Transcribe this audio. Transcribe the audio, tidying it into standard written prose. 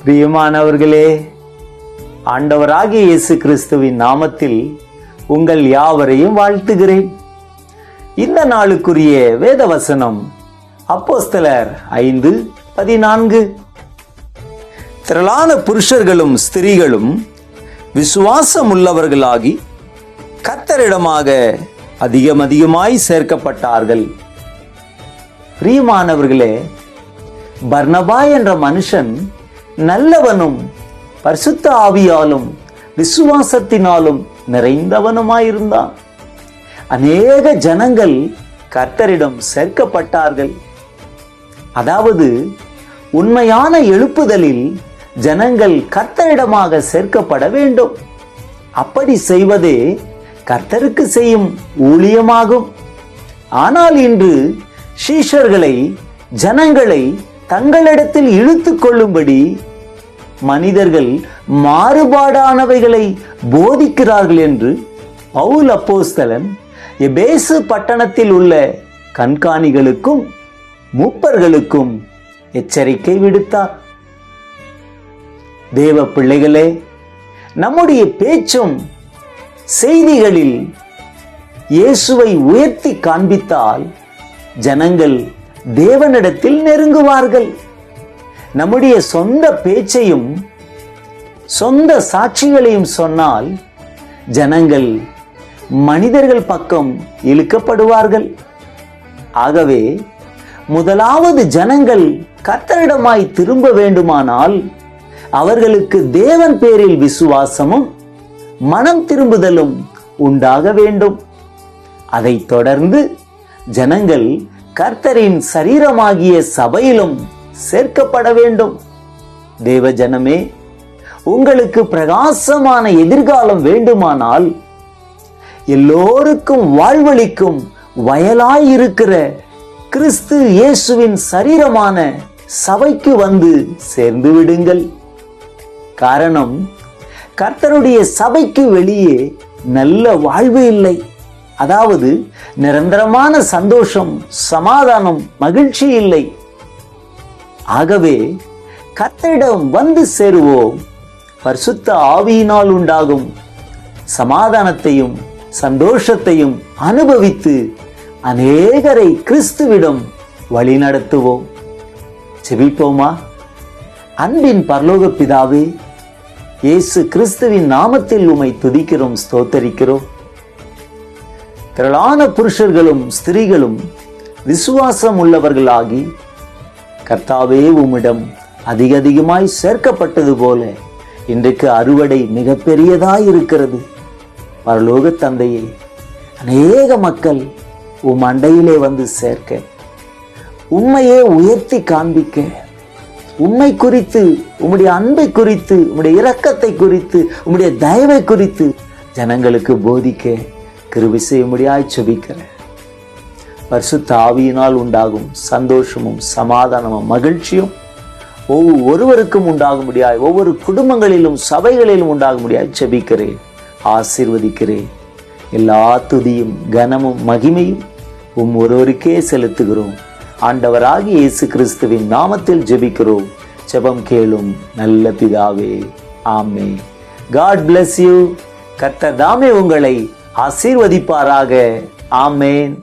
பிரியமானவர்களே, ஆண்டவராகிய இயேசு கிறிஸ்துவின் நாமத்தில் உங்கள் யாவரையும் வாழ்த்துகிறேன். இந்த நாளுக்குரிய வேத வசனம் அப்போஸ்தலர் 5:14. திரளான புருஷர்களும் ஸ்திரீகளும் விசுவாசம் உள்ளவர்களாகி கர்த்தரிடமாக அதிகமாய் சேர்க்கப்பட்டார்கள். பிரியமானவர்களே, பர்னபா என்ற மனுஷன் நல்லவனும் பரிசுத்த ஆவியாலும் விசுவாசத்தினாலும் நிறைந்தவனுமாயிருந்தான். அநேக ஜனங்கள் கர்த்தரிடம் சேர்க்கப்பட்டார்கள். அதாவது உண்மையான எழுப்புதலில் ஜனங்கள் கர்த்தரிடமாக சேர்க்கப்பட வேண்டும். அப்படி செய்வதே கர்த்தருக்கு செய்யும் ஊழியமாகும். ஆனால் இன்று சீஷர்களை, ஜனங்களை தங்களிடத்தில் இழுத்து கொள்ளும்படி மனிதர்கள் மாறுபாடானவைகளை போதிக்கிறார்கள் என்று பவுல் அப்போஸ்தலன் எபேசு பட்டணத்தில் உள்ள கண்காணிகளுக்கும் மூப்பர்களுக்கும் எச்சரிக்கை விடுத்தார். தேவ பிள்ளைகளே, நம்முடைய பேச்சும் செய்திகளில் இயேசுவை உயர்த்தி காண்பித்தால் ஜனங்கள் தேவனிடத்தில் நெருங்குவார்கள். நம்முடைய சொந்த பேச்சையும் சொந்த சாட்சிகளையும் சொன்னால் ஜனங்கள் மனிதர்கள் பக்கம் இழுக்கப்படுவார்கள். ஆகவே முதலாவது ஜனங்கள் கர்த்தரிடமாய் திரும்ப வேண்டுமானால் அவர்களுக்கு தேவன் பேரில் விசுவாசமும் மனம் திரும்புதலும் உண்டாக வேண்டும். அதைத் தொடர்ந்து ஜனங்கள் கர்த்தரின் சரீரமாகிய சபையிலும் சேர்க்கப்பட வேண்டும். தேவ ஜனமே, உங்களுக்கு பிரகாசமான எதிர்காலம் வேண்டுமானால் எல்லோருக்கும் வாழ்வளிக்கும் வயலாயிருக்கிற கிறிஸ்து இயேசுவின் சரீரமான சபைக்கு வந்து சேர்ந்து விடுங்கள். காரணம், கர்த்தருடைய சபைக்கு வெளியே நல்ல வாழ்வு இல்லை. அதாவது நிரந்தரமான சந்தோஷம், சமாதானம், மகிழ்ச்சி இல்லை. ஆகவே கர்த்தரிடம் வந்து சேருவோம். பரிசுத்த ஆவியினால் உண்டாகும் சமாதானத்தையும் சந்தோஷத்தையும் அனுபவித்து அநேகரை கிறிஸ்துவிடம் வழி நடத்துவோம். ஜெபிப்போமா? அன்பின் பரலோக பிதாவே, இயேசு கிறிஸ்துவின் நாமத்தில் உம்மை துதிக்கிறோம், ஸ்தோத்தரிக்கிறோம். திரளான புருஷர்களும் ஸ்திரீகளும் விசுவாசம் உள்ளவர்களாகி கர்த்தாவே உம்மிடம் அதிகமாய் சேர்க்கப்பட்டது போல இன்றைக்கு அறுவடை மிக பெரியதாய் இருக்கிறது. பரலோக தந்தையே, அநேக மக்கள் உம் அண்டையிலே வந்து சேர்க்க, உம்மையே உயர்த்தி காண்பிக்க, உம்மை குறித்து, உம்முடைய அன்பை குறித்து, உம்முடைய இரக்கத்தை குறித்து, உம்முடைய தயவை குறித்து ஜனங்களுக்கு போதிக்க கிருபை செய்யும்படியாய் ஜெபிக்கிறேன். பரிசுத்த ஆவியினால் உண்டாகும் சந்தோஷமும் சமாதானமும் மகிழ்ச்சியும் ஒவ்வொருவருக்கும் உண்டாகும்படியாய், ஒவ்வொரு குடும்பங்களிலும் சபைகளிலும் உண்டாகும்படியாய் ஜெபிக்கிறேன், ஆசீர்வதிக்கிறேன். எல்லா துதியும் கனமும் மகிமையும் ஒருவருக்கே செலுத்துகிறோம். ஆண்டவராகிய இயேசு கிறிஸ்துவின் நாமத்தில் ஜெபிக்கிறோம். ஜெபம் கேளும் நல்ல பிதாவே, ஆமென். God bless you. கர்த்தர் தாமே உங்களை ஆசீர்வதிப்பாராக. ஆமென்.